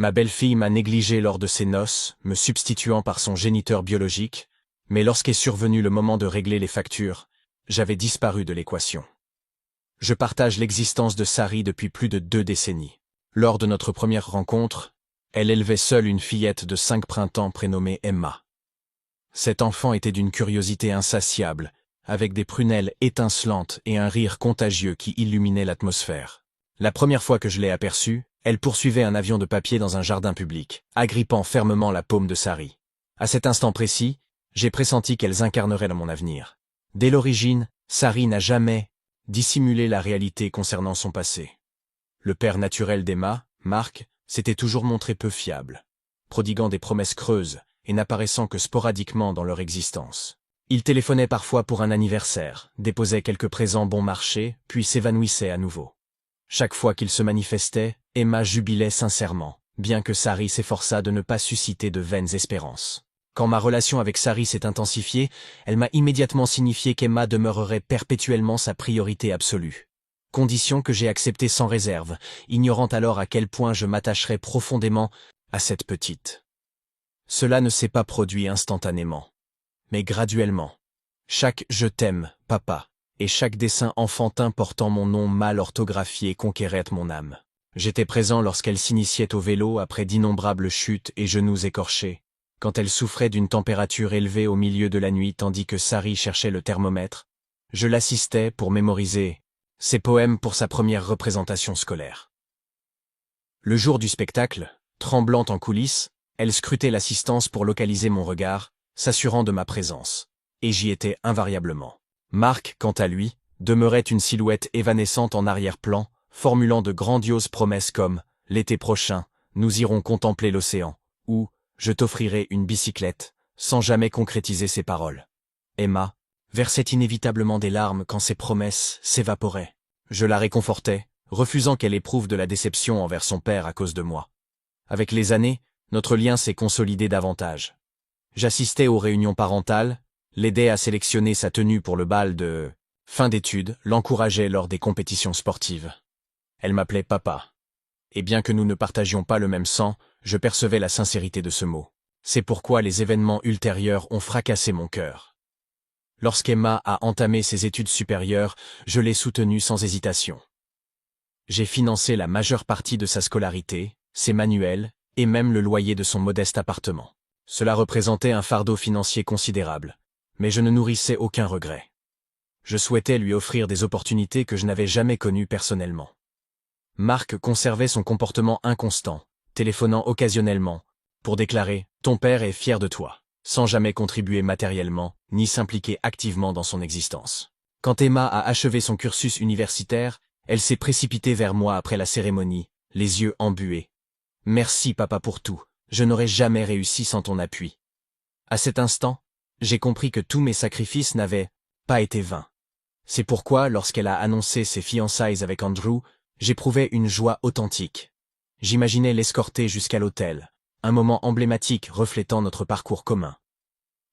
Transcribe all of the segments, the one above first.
Ma belle-fille m'a négligé lors de ses noces, me substituant par son géniteur biologique, mais lorsqu'est survenu le moment de régler les factures, j'avais disparu de l'équation. Je partage l'existence de Sari depuis plus de 2 décennies. Lors de notre première rencontre, elle élevait seule une fillette de 5 printemps prénommée Emma. Cet enfant était d'une curiosité insatiable, avec des prunelles étincelantes et un rire contagieux qui illuminait l'atmosphère. La première fois que je l'ai aperçue, elle poursuivait un avion de papier dans un jardin public, agrippant fermement la paume de Sari. À cet instant précis, j'ai pressenti qu'elles incarneraient dans mon avenir. Dès l'origine, Sari n'a jamais dissimulé la réalité concernant son passé. Le père naturel d'Emma, Marc, s'était toujours montré peu fiable, prodiguant des promesses creuses et n'apparaissant que sporadiquement dans leur existence. Il téléphonait parfois pour un anniversaire, déposait quelques présents bon marché, puis s'évanouissait à nouveau. Chaque fois qu'il se manifestait, Emma jubilait sincèrement, bien que Sari s'efforçât de ne pas susciter de vaines espérances. Quand ma relation avec Sari s'est intensifiée, elle m'a immédiatement signifié qu'Emma demeurerait perpétuellement sa priorité absolue. Condition que j'ai acceptée sans réserve, ignorant alors à quel point je m'attacherais profondément à cette petite. Cela ne s'est pas produit instantanément, mais graduellement. Chaque « je t'aime, papa » et chaque dessin enfantin portant mon nom mal orthographié conquérait mon âme. J'étais présent lorsqu'elle s'initiait au vélo après d'innombrables chutes et genoux écorchés, quand elle souffrait d'une température élevée au milieu de la nuit tandis que Sari cherchait le thermomètre. Je l'assistais pour mémoriser ses poèmes pour sa première représentation scolaire. Le jour du spectacle, tremblante en coulisses, elle scrutait l'assistance pour localiser mon regard, s'assurant de ma présence. Et j'y étais invariablement. Marc, quant à lui, demeurait une silhouette évanescente en arrière-plan, formulant de grandioses promesses comme « l'été prochain, nous irons contempler l'océan » ou « je t'offrirai une bicyclette », sans jamais concrétiser ses paroles. Emma versait inévitablement des larmes quand ses promesses s'évaporaient. Je la réconfortais, refusant qu'elle éprouve de la déception envers son père à cause de moi. Avec les années, notre lien s'est consolidé davantage. J'assistais aux réunions parentales, l'aidais à sélectionner sa tenue pour le bal de fin d'études, l'encourageais lors des compétitions sportives. Elle m'appelait papa. Et bien que nous ne partagions pas le même sang, je percevais la sincérité de ce mot. C'est pourquoi les événements ultérieurs ont fracassé mon cœur. Lorsqu'Emma a entamé ses études supérieures, je l'ai soutenue sans hésitation. J'ai financé la majeure partie de sa scolarité, ses manuels, et même le loyer de son modeste appartement. Cela représentait un fardeau financier considérable, mais je ne nourrissais aucun regret. Je souhaitais lui offrir des opportunités que je n'avais jamais connues personnellement. Marc conservait son comportement inconstant, téléphonant occasionnellement, pour déclarer « Ton père est fier de toi », sans jamais contribuer matériellement, ni s'impliquer activement dans son existence. Quand Emma a achevé son cursus universitaire, elle s'est précipitée vers moi après la cérémonie, les yeux embués. « Merci papa pour tout, je n'aurais jamais réussi sans ton appui. » À cet instant, j'ai compris que tous mes sacrifices n'avaient pas été vains. C'est pourquoi, lorsqu'elle a annoncé ses fiançailles avec Andrew, j'éprouvais une joie authentique. J'imaginais l'escorter jusqu'à l'hôtel, un moment emblématique reflétant notre parcours commun.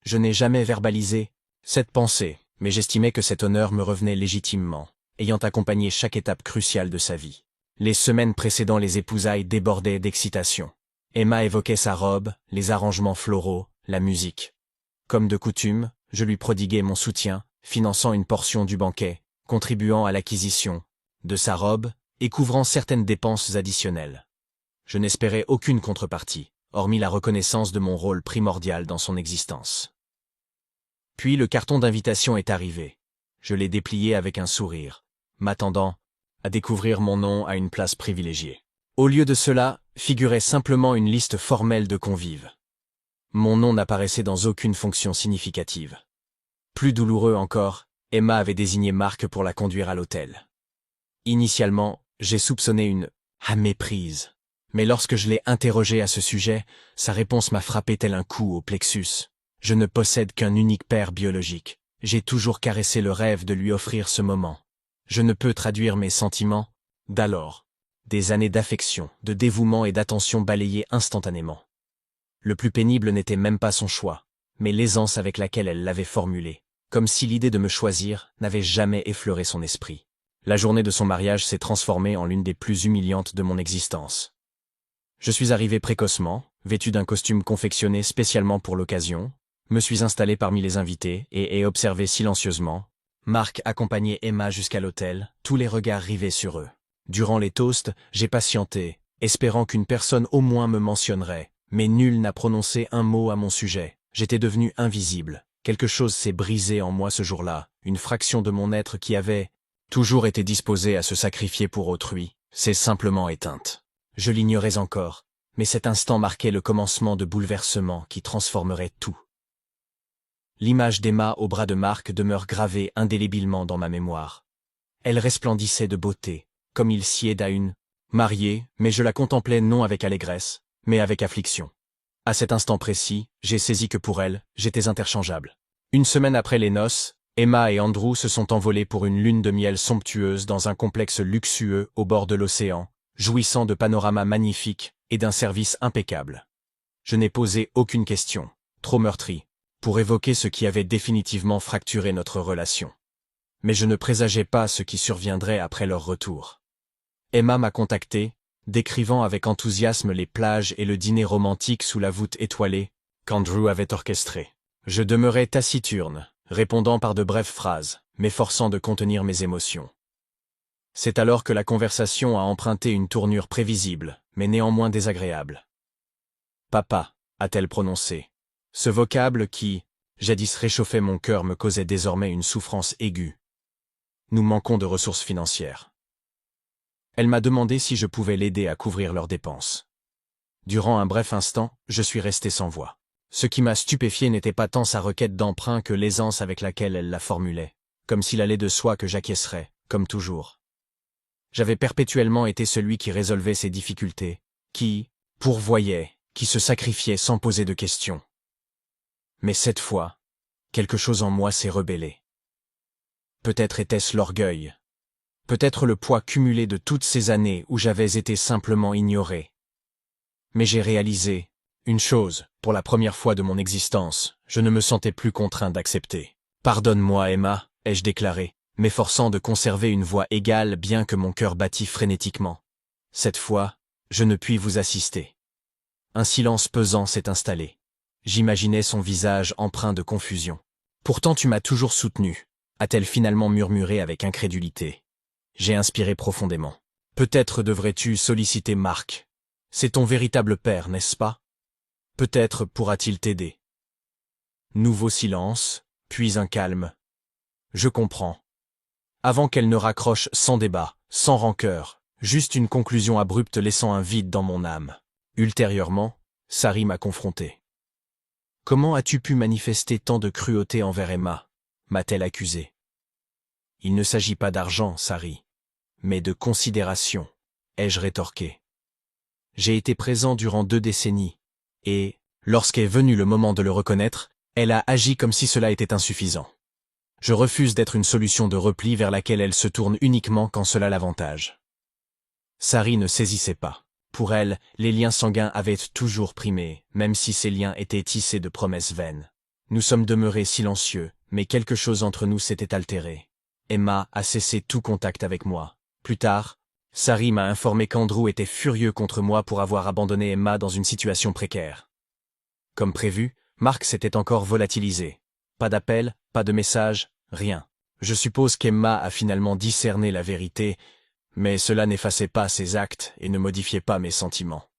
Je n'ai jamais verbalisé cette pensée, mais j'estimais que cet honneur me revenait légitimement, ayant accompagné chaque étape cruciale de sa vie. Les semaines précédant les épousailles débordaient d'excitation. Emma évoquait sa robe, les arrangements floraux, la musique. Comme de coutume, je lui prodiguais mon soutien, finançant une portion du banquet, contribuant à l'acquisition de sa robe et couvrant certaines dépenses additionnelles. Je n'espérais aucune contrepartie, hormis la reconnaissance de mon rôle primordial dans son existence. Puis le carton d'invitation est arrivé. Je l'ai déplié avec un sourire, m'attendant à découvrir mon nom à une place privilégiée. Au lieu de cela, figurait simplement une liste formelle de convives. Mon nom n'apparaissait dans aucune fonction significative. Plus douloureux encore, Emma avait désigné Marc pour la conduire à l'hôtel. Initialement, j'ai soupçonné une méprise. Mais lorsque je l'ai interrogé à ce sujet, sa réponse m'a frappé tel un coup au plexus. Je ne possède qu'un unique père biologique. J'ai toujours caressé le rêve de lui offrir ce moment. Je ne peux traduire mes sentiments d'alors. Des années d'affection, de dévouement et d'attention balayées instantanément. Le plus pénible n'était même pas son choix, mais l'aisance avec laquelle elle l'avait formulé, comme si l'idée de me choisir n'avait jamais effleuré son esprit. La journée de son mariage s'est transformée en l'une des plus humiliantes de mon existence. Je suis arrivé précocement, vêtu d'un costume confectionné spécialement pour l'occasion, me suis installé parmi les invités et ai observé silencieusement. Marc accompagnait Emma jusqu'à l'hôtel, tous les regards rivés sur eux. Durant les toasts, j'ai patienté, espérant qu'une personne au moins me mentionnerait, mais nul n'a prononcé un mot à mon sujet. J'étais devenu invisible. Quelque chose s'est brisé en moi ce jour-là, une fraction de mon être qui avait toujours été disposée à se sacrifier pour autrui, s'est simplement éteinte. Je l'ignorais encore, mais cet instant marquait le commencement de bouleversements qui transformeraient tout. L'image d'Emma au bras de Marc demeure gravée indélébilement dans ma mémoire. Elle resplendissait de beauté, comme il sied à une mariée, mais je la contemplais non avec allégresse, mais avec affliction. À cet instant précis, j'ai saisi que pour elle, j'étais interchangeable. Une semaine après les noces, Emma et Andrew se sont envolés pour une lune de miel somptueuse dans un complexe luxueux au bord de l'océan, jouissant de panoramas magnifiques et d'un service impeccable. Je n'ai posé aucune question, trop meurtrie, pour évoquer ce qui avait définitivement fracturé notre relation. Mais je ne présageais pas ce qui surviendrait après leur retour. Emma m'a contacté, décrivant avec enthousiasme les plages et le dîner romantique sous la voûte étoilée qu'Andrew avait orchestré. Je demeurais taciturne, répondant par de brèves phrases, m'efforçant de contenir mes émotions. C'est alors que la conversation a emprunté une tournure prévisible, mais néanmoins désagréable. « Papa », a-t-elle prononcé. Ce vocable qui, jadis réchauffait mon cœur, me causait désormais une souffrance aiguë. Nous manquons de ressources financières. Elle m'a demandé si je pouvais l'aider à couvrir leurs dépenses. Durant un bref instant, je suis resté sans voix. Ce qui m'a stupéfié n'était pas tant sa requête d'emprunt que l'aisance avec laquelle elle la formulait, comme s'il allait de soi que j'acquiescerais, comme toujours. J'avais perpétuellement été celui qui résolvait ses difficultés, qui pourvoyait, qui se sacrifiait sans poser de questions. Mais cette fois, quelque chose en moi s'est rebellé. Peut-être était-ce l'orgueil. Peut-être le poids cumulé de toutes ces années où j'avais été simplement ignoré. Mais j'ai réalisé une chose, pour la première fois de mon existence, je ne me sentais plus contraint d'accepter. « Pardonne-moi, Emma », ai-je déclaré, m'efforçant de conserver une voix égale bien que mon cœur battît frénétiquement. Cette fois, je ne puis vous assister. Un silence pesant s'est installé. J'imaginais son visage empreint de confusion. « Pourtant tu m'as toujours soutenu », a-t-elle finalement murmuré avec incrédulité. J'ai inspiré profondément. « Peut-être devrais-tu solliciter Marc. C'est ton véritable père, n'est-ce pas? Peut-être pourra-t-il t'aider. » Nouveau silence, puis un calme. « Je comprends. » Avant qu'elle ne raccroche sans débat, sans rancœur, juste une conclusion abrupte laissant un vide dans mon âme. Ultérieurement, Sari m'a confronté. « Comment as-tu pu manifester tant de cruauté envers Emma » m'a-t-elle accusé. « Il ne s'agit pas d'argent, Sari, mais de considération, » ai-je rétorqué. J'ai été présent durant 2 décennies, et, lorsqu'est venu le moment de le reconnaître, elle a agi comme si cela était insuffisant. Je refuse d'être une solution de repli vers laquelle elle se tourne uniquement quand cela l'avantage. Sari ne saisissait pas. Pour elle, les liens sanguins avaient toujours primé, même si ces liens étaient tissés de promesses vaines. Nous sommes demeurés silencieux, mais quelque chose entre nous s'était altéré. Emma a cessé tout contact avec moi. Plus tard, Sari m'a informé qu'Andrew était furieux contre moi pour avoir abandonné Emma dans une situation précaire. Comme prévu, Marc s'était encore volatilisé. Pas d'appel, pas de message, rien. Je suppose qu'Emma a finalement discerné la vérité, mais cela n'effaçait pas ses actes et ne modifiait pas mes sentiments.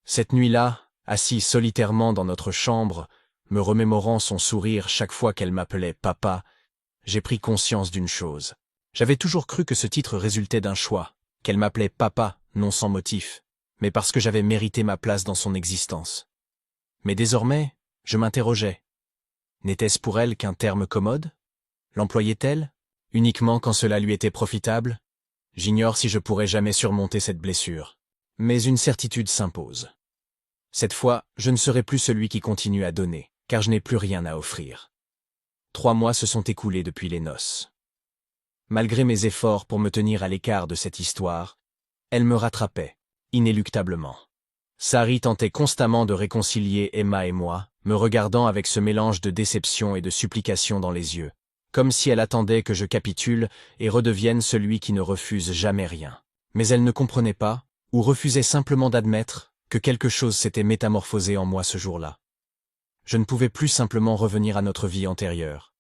Cette nuit-là, assis solitairement dans notre chambre, me remémorant son sourire chaque fois qu'elle m'appelait « papa », j'ai pris conscience d'une chose. J'avais toujours cru que ce titre résultait d'un choix, qu'elle m'appelait « papa » non sans motif, mais parce que j'avais mérité ma place dans son existence. Mais désormais, je m'interrogeais. N'était-ce pour elle qu'un terme commode? L'employait-elle, uniquement quand cela lui était profitable? J'ignore si je pourrai jamais surmonter cette blessure. Mais une certitude s'impose. Cette fois, je ne serai plus celui qui continue à donner, car je n'ai plus rien à offrir. 3 mois se sont écoulés depuis les noces. Malgré mes efforts pour me tenir à l'écart de cette histoire, elle me rattrapait, inéluctablement. Sari tentait constamment de réconcilier Emma et moi, me regardant avec ce mélange de déception et de supplication dans les yeux, comme si elle attendait que je capitule et redevienne celui qui ne refuse jamais rien. Mais elle ne comprenait pas, ou refusait simplement d'admettre, que quelque chose s'était métamorphosé en moi ce jour-là. Je ne pouvais plus simplement revenir à notre vie antérieure.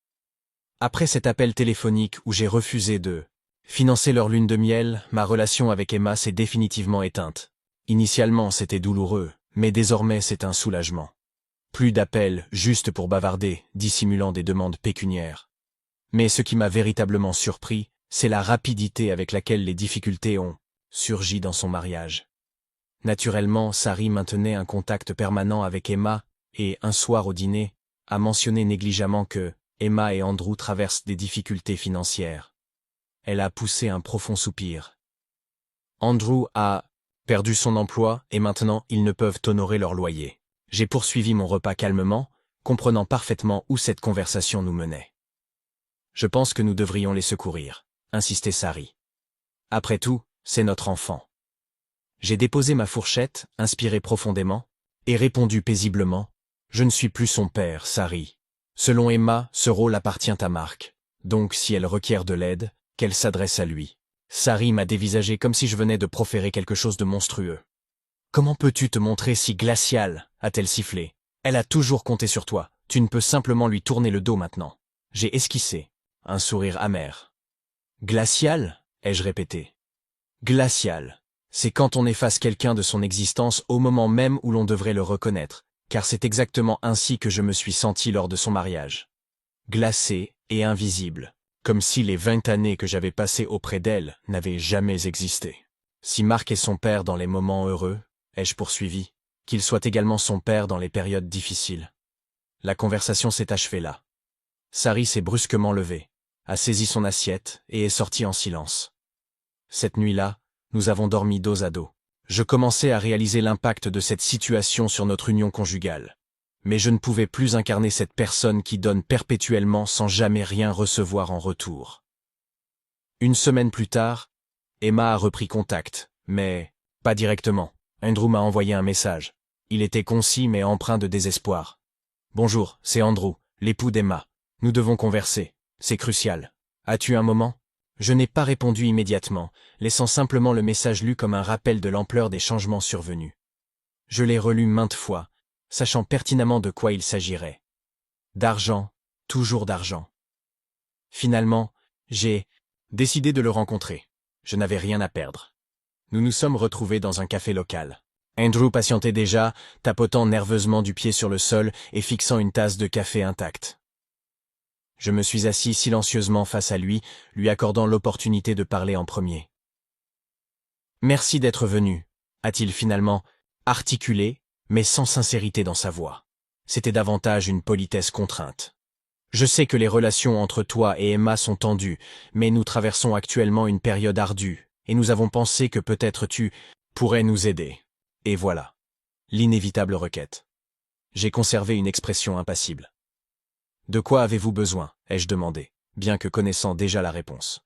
Après cet appel téléphonique où j'ai refusé de financer leur lune de miel, ma relation avec Emma s'est définitivement éteinte. Initialement, c'était douloureux, mais désormais c'est un soulagement. Plus d'appels juste pour bavarder, dissimulant des demandes pécuniaires. Mais ce qui m'a véritablement surpris, c'est la rapidité avec laquelle les difficultés ont surgi dans son mariage. Naturellement, Sari maintenait un contact permanent avec Emma, et, un soir au dîner, a mentionné négligemment que Emma et Andrew traversent des difficultés financières. Elle a poussé un profond soupir. Andrew a perdu son emploi et maintenant ils ne peuvent honorer leur loyer. J'ai poursuivi mon repas calmement, comprenant parfaitement où cette conversation nous menait. Je pense que nous devrions les secourir, insistait Sari. Après tout, c'est notre enfant. J'ai déposé ma fourchette, inspiré profondément, et répondu paisiblement. Je ne suis plus son père, Sari. Selon Emma, ce rôle appartient à Mark. Donc si elle requiert de l'aide, qu'elle s'adresse à lui. Sari m'a dévisagé comme si je venais de proférer quelque chose de monstrueux. Comment peux-tu te montrer si glacial, a-t-elle sifflé. Elle a toujours compté sur toi, tu ne peux simplement lui tourner le dos maintenant. J'ai esquissé un sourire amer. Glacial, ai-je répété. Glacial. C'est quand on efface quelqu'un de son existence au moment même où l'on devrait le reconnaître, car c'est exactement ainsi que je me suis senti lors de son mariage. Glacé et invisible, comme si les 20 années que j'avais passées auprès d'elle n'avaient jamais existé. Si Mark est son père dans les moments heureux, ai-je poursuivi, qu'il soit également son père dans les périodes difficiles. La conversation s'est achevée là. Sari s'est brusquement levée, a saisi son assiette et est sortie en silence. Cette nuit-là, nous avons dormi dos à dos. Je commençais à réaliser l'impact de cette situation sur notre union conjugale. Mais je ne pouvais plus incarner cette personne qui donne perpétuellement sans jamais rien recevoir en retour. Une semaine plus tard, Emma a repris contact, mais pas directement. Andrew m'a envoyé un message. Il était concis mais empreint de désespoir. « Bonjour, c'est Andrew, l'époux d'Emma. Nous devons converser. C'est crucial. As-tu un moment ?» Je n'ai pas répondu immédiatement, laissant simplement le message lu comme un rappel de l'ampleur des changements survenus. Je l'ai relu maintes fois, sachant pertinemment de quoi il s'agirait. D'argent, toujours d'argent. Finalement, j'ai décidé de le rencontrer. Je n'avais rien à perdre. Nous nous sommes retrouvés dans un café local. Andrew patientait déjà, tapotant nerveusement du pied sur le sol et fixant une tasse de café intacte. Je me suis assis silencieusement face à lui, lui accordant l'opportunité de parler en premier. « Merci d'être venu », a-t-il finalement articulé, mais sans sincérité dans sa voix. C'était davantage une politesse contrainte. « Je sais que les relations entre toi et Emma sont tendues, mais nous traversons actuellement une période ardue, et nous avons pensé que peut-être tu pourrais nous aider. » Et voilà. L'inévitable requête. J'ai conservé une expression impassible. « De quoi avez-vous besoin ?» ai-je demandé, bien que connaissant déjà la réponse.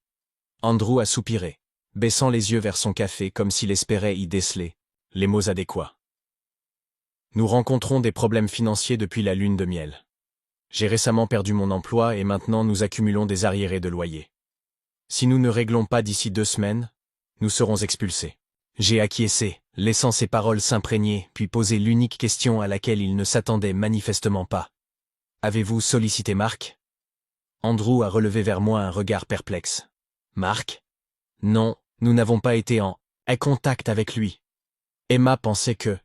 Andrew a soupiré, baissant les yeux vers son café comme s'il espérait y déceler les mots adéquats. Nous rencontrons des problèmes financiers depuis la lune de miel. J'ai récemment perdu mon emploi et maintenant nous accumulons des arriérés de loyer. Si nous ne réglons pas d'ici 2 semaines, nous serons expulsés. J'ai acquiescé, laissant ses paroles s'imprégner, puis poser l'unique question à laquelle il ne s'attendait manifestement pas. Avez-vous sollicité Mark ? Andrew a relevé vers moi un regard perplexe. Mark ? Non, nous n'avons pas été en contact avec lui. Emma pensait que...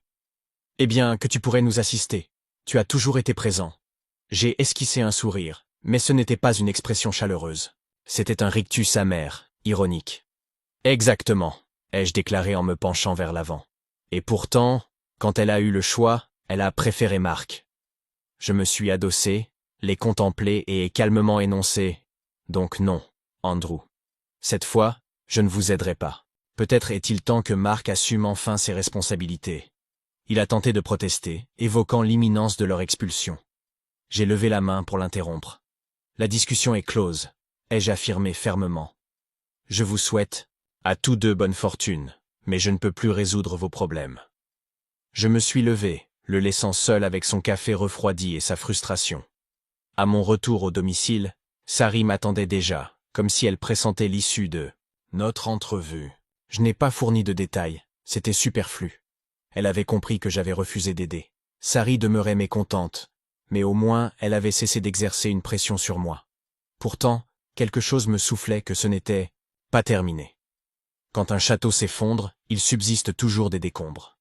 Eh bien, que tu pourrais nous assister. Tu as toujours été présent. J'ai esquissé un sourire, mais ce n'était pas une expression chaleureuse. C'était un rictus amer, ironique. Exactement, ai-je déclaré en me penchant vers l'avant. Et pourtant, quand elle a eu le choix, elle a préféré Mark. Je me suis adossé, les contemplé et ai calmement énoncé « Donc non, Andrew. Cette fois, je ne vous aiderai pas. Peut-être est-il temps que Mark assume enfin ses responsabilités. » Il a tenté de protester, évoquant l'imminence de leur expulsion. J'ai levé la main pour l'interrompre. « La discussion est close, » ai-je affirmé fermement. « Je vous souhaite, à tous deux bonne fortune, mais je ne peux plus résoudre vos problèmes. » Je me suis levé, le laissant seul avec son café refroidi et sa frustration. À mon retour au domicile, Sari m'attendait déjà, comme si elle pressentait l'issue de notre entrevue. Je n'ai pas fourni de détails, c'était superflu. Elle avait compris que j'avais refusé d'aider. Sari demeurait mécontente, mais au moins elle avait cessé d'exercer une pression sur moi. Pourtant, quelque chose me soufflait que ce n'était pas terminé. Quand un château s'effondre, il subsiste toujours des décombres.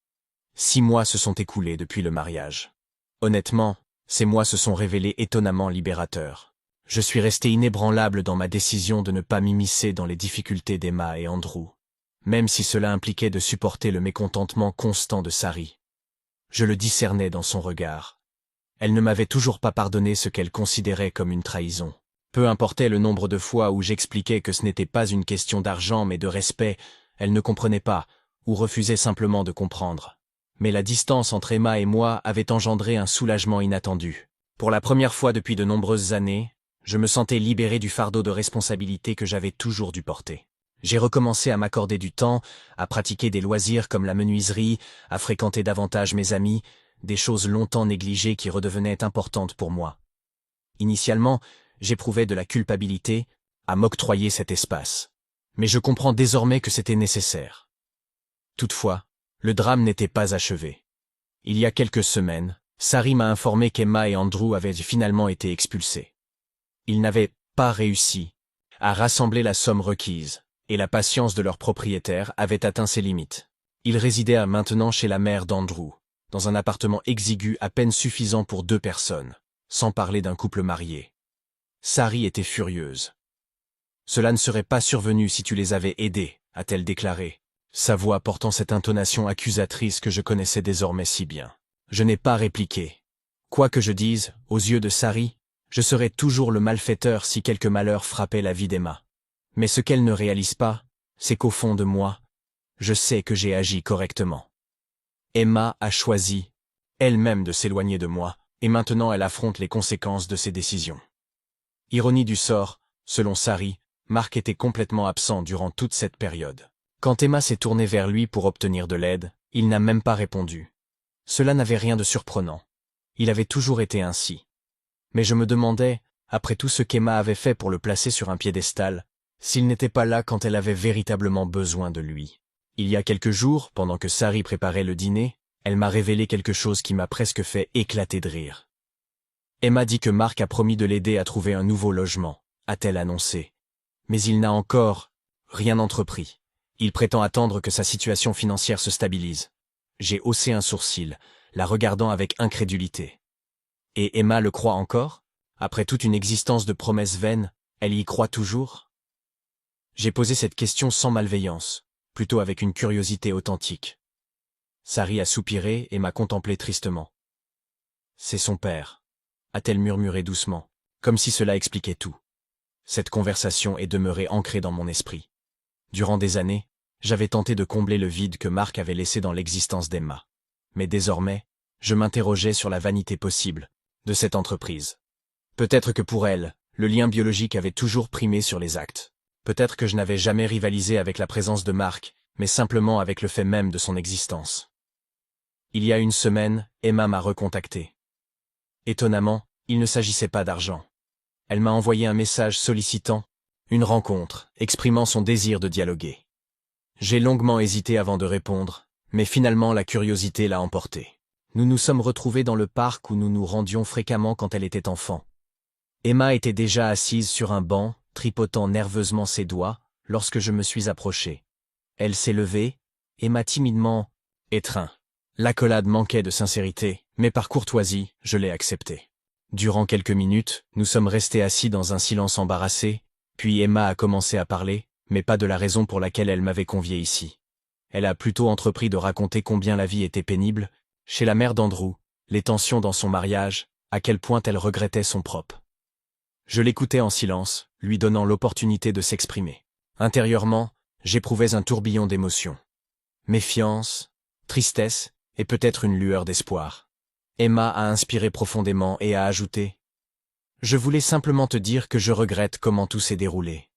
6 mois se sont écoulés depuis le mariage. Honnêtement, ces mois se sont révélés étonnamment libérateurs. Je suis resté inébranlable dans ma décision de ne pas m'immiscer dans les difficultés d'Emma et Andrew, même si cela impliquait de supporter le mécontentement constant de Sari. Je le discernais dans son regard. Elle ne m'avait toujours pas pardonné ce qu'elle considérait comme une trahison. Peu importait le nombre de fois où j'expliquais que ce n'était pas une question d'argent mais de respect, elle ne comprenait pas, ou refusait simplement de comprendre. Mais la distance entre Emma et moi avait engendré un soulagement inattendu. Pour la première fois depuis de nombreuses années, je me sentais libéré du fardeau de responsabilité que j'avais toujours dû porter. J'ai recommencé à m'accorder du temps, à pratiquer des loisirs comme la menuiserie, à fréquenter davantage mes amis, des choses longtemps négligées qui redevenaient importantes pour moi. Initialement, j'éprouvais de la culpabilité à m'octroyer cet espace. Mais je comprends désormais que c'était nécessaire. Toutefois, le drame n'était pas achevé. Il y a quelques semaines, Sari m'a informé qu'Emma et Andrew avaient finalement été expulsés. Ils n'avaient pas réussi à rassembler la somme requise, et la patience de leur propriétaire avait atteint ses limites. Ils résidaient maintenant chez la mère d'Andrew, dans un appartement exigu à peine suffisant pour 2 personnes, sans parler d'un couple marié. Sari était furieuse. « Cela ne serait pas survenu si tu les avais aidés », a-t-elle déclaré, sa voix portant cette intonation accusatrice que je connaissais désormais si bien. Je n'ai pas répliqué. Quoi que je dise, aux yeux de Sari, je serais toujours le malfaiteur si quelque malheur frappait la vie d'Emma. Mais ce qu'elle ne réalise pas, c'est qu'au fond de moi, je sais que j'ai agi correctement. Emma a choisi, elle-même, de s'éloigner de moi, et maintenant elle affronte les conséquences de ses décisions. Ironie du sort, selon Sari, Mark était complètement absent durant toute cette période. Quand Emma s'est tournée vers lui pour obtenir de l'aide, il n'a même pas répondu. Cela n'avait rien de surprenant. Il avait toujours été ainsi. Mais je me demandais, après tout ce qu'Emma avait fait pour le placer sur un piédestal, s'il n'était pas là quand elle avait véritablement besoin de lui. Il y a quelques jours, pendant que Sari préparait le dîner, elle m'a révélé quelque chose qui m'a presque fait éclater de rire. Emma dit que Mark a promis de l'aider à trouver un nouveau logement, a-t-elle annoncé. Mais il n'a encore rien entrepris. Il prétend attendre que sa situation financière se stabilise. J'ai haussé un sourcil, la regardant avec incrédulité. Et Emma le croit encore? Après toute une existence de promesses vaines, elle y croit toujours? J'ai posé cette question sans malveillance, plutôt avec une curiosité authentique. Sari a soupiré et m'a contemplé tristement. C'est son père, a-t-elle murmuré doucement, comme si cela expliquait tout. Cette conversation est demeurée ancrée dans mon esprit. Durant des années, j'avais tenté de combler le vide que Mark avait laissé dans l'existence d'Emma. Mais désormais, je m'interrogeais sur la vanité possible de cette entreprise. Peut-être que pour elle, le lien biologique avait toujours primé sur les actes. Peut-être que je n'avais jamais rivalisé avec la présence de Mark, mais simplement avec le fait même de son existence. Il y a une semaine, Emma m'a recontacté. Étonnamment, il ne s'agissait pas d'argent. Elle m'a envoyé un message sollicitant une rencontre, exprimant son désir de dialoguer. J'ai longuement hésité avant de répondre, mais finalement la curiosité l'a emporté. Nous nous sommes retrouvés dans le parc où nous nous rendions fréquemment quand elle était enfant. Emma était déjà assise sur un banc, tripotant nerveusement ses doigts, lorsque je me suis approché. Elle s'est levée, et m'a timidement étreint. L'accolade manquait de sincérité, mais par courtoisie, je l'ai acceptée. Durant quelques minutes, nous sommes restés assis dans un silence embarrassé, puis Emma a commencé à parler, mais pas de la raison pour laquelle elle m'avait convié ici. Elle a plutôt entrepris de raconter combien la vie était pénible, chez la mère d'Andrew, les tensions dans son mariage, à quel point elle regrettait son propre. Je l'écoutais en silence, lui donnant l'opportunité de s'exprimer. Intérieurement, j'éprouvais un tourbillon d'émotions. Méfiance, tristesse, et peut-être une lueur d'espoir. Emma a inspiré profondément et a ajouté « Je voulais simplement te dire que je regrette comment tout s'est déroulé.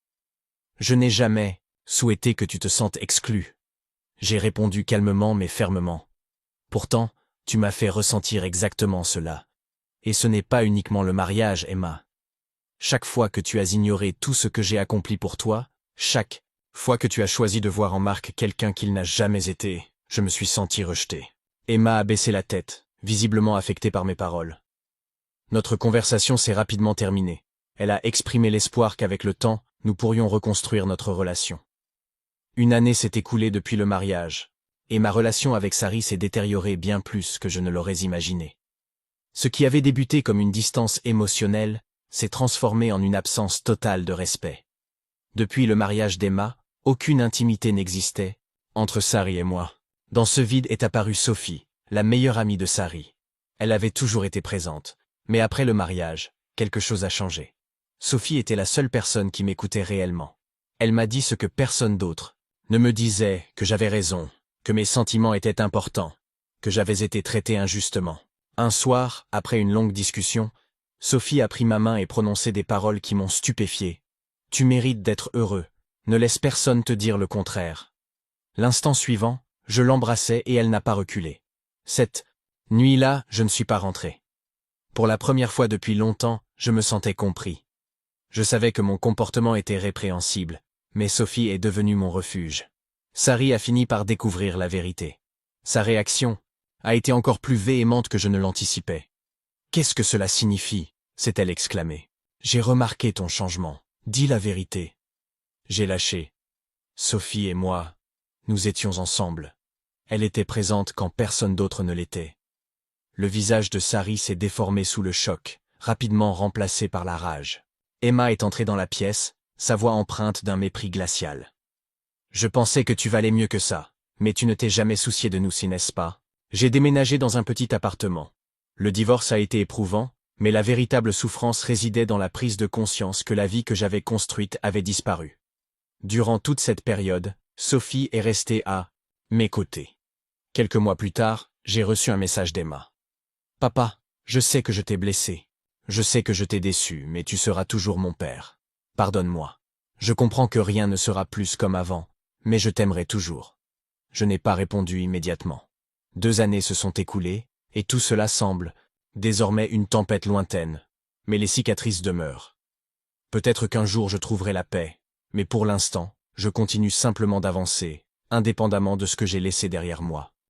Je n'ai jamais souhaité que tu te sentes exclu. » J'ai répondu calmement mais fermement. Pourtant, tu m'as fait ressentir exactement cela. Et ce n'est pas uniquement le mariage, Emma. Chaque fois que tu as ignoré tout ce que j'ai accompli pour toi, chaque fois que tu as choisi de voir en Mark quelqu'un qu'il n'a jamais été, je me suis senti rejeté. Emma a baissé la tête, visiblement affectée par mes paroles. Notre conversation s'est rapidement terminée. Elle a exprimé l'espoir qu'avec le temps, nous pourrions reconstruire notre relation. Une année s'est écoulée depuis le mariage, et ma relation avec Sari s'est détériorée bien plus que je ne l'aurais imaginé. Ce qui avait débuté comme une distance émotionnelle s'est transformé en une absence totale de respect. Depuis le mariage d'Emma, aucune intimité n'existait entre Sari et moi. Dans ce vide est apparue Sophie, la meilleure amie de Sari. Elle avait toujours été présente, mais après le mariage, quelque chose a changé. Sophie était la seule personne qui m'écoutait réellement. Elle m'a dit ce que personne d'autre ne me disait, que j'avais raison, que mes sentiments étaient importants, que j'avais été traité injustement. Un soir, après une longue discussion, Sophie a pris ma main et prononcé des paroles qui m'ont stupéfié. « Tu mérites d'être heureux, ne laisse personne te dire le contraire. » L'instant suivant, je l'embrassai et elle n'a pas reculé. Cette nuit-là, je ne suis pas rentré. Pour la première fois depuis longtemps, je me sentais compris. Je savais que mon comportement était répréhensible, mais Sophie est devenue mon refuge. Sari a fini par découvrir la vérité. Sa réaction a été encore plus véhémente que je ne l'anticipais. « Qu'est-ce que cela signifie ?» s'est-elle exclamée. « J'ai remarqué ton changement. Dis la vérité. » J'ai lâché. Sophie et moi, nous étions ensemble. Elle était présente quand personne d'autre ne l'était. Le visage de Sari s'est déformé sous le choc, rapidement remplacé par la rage. Emma est entrée dans la pièce, sa voix empreinte d'un mépris glacial. « Je pensais que tu valais mieux que ça, mais tu ne t'es jamais soucié de nous, si n'est-ce pas? J'ai déménagé dans un petit appartement. Le divorce a été éprouvant, mais la véritable souffrance résidait dans la prise de conscience que la vie que j'avais construite avait disparu. Durant toute cette période, Sophie est restée à mes côtés. Quelques mois plus tard, j'ai reçu un message d'Emma. « Papa, je sais que je t'ai blessé. Je sais que je t'ai déçu, mais tu seras toujours mon père. Pardonne-moi. Je comprends que rien ne sera plus comme avant, mais je t'aimerai toujours. » Je n'ai pas répondu immédiatement. 2 années se sont écoulées, et tout cela semble, désormais, une tempête lointaine. Mais les cicatrices demeurent. Peut-être qu'un jour je trouverai la paix, mais pour l'instant, je continue simplement d'avancer, indépendamment de ce que j'ai laissé derrière moi.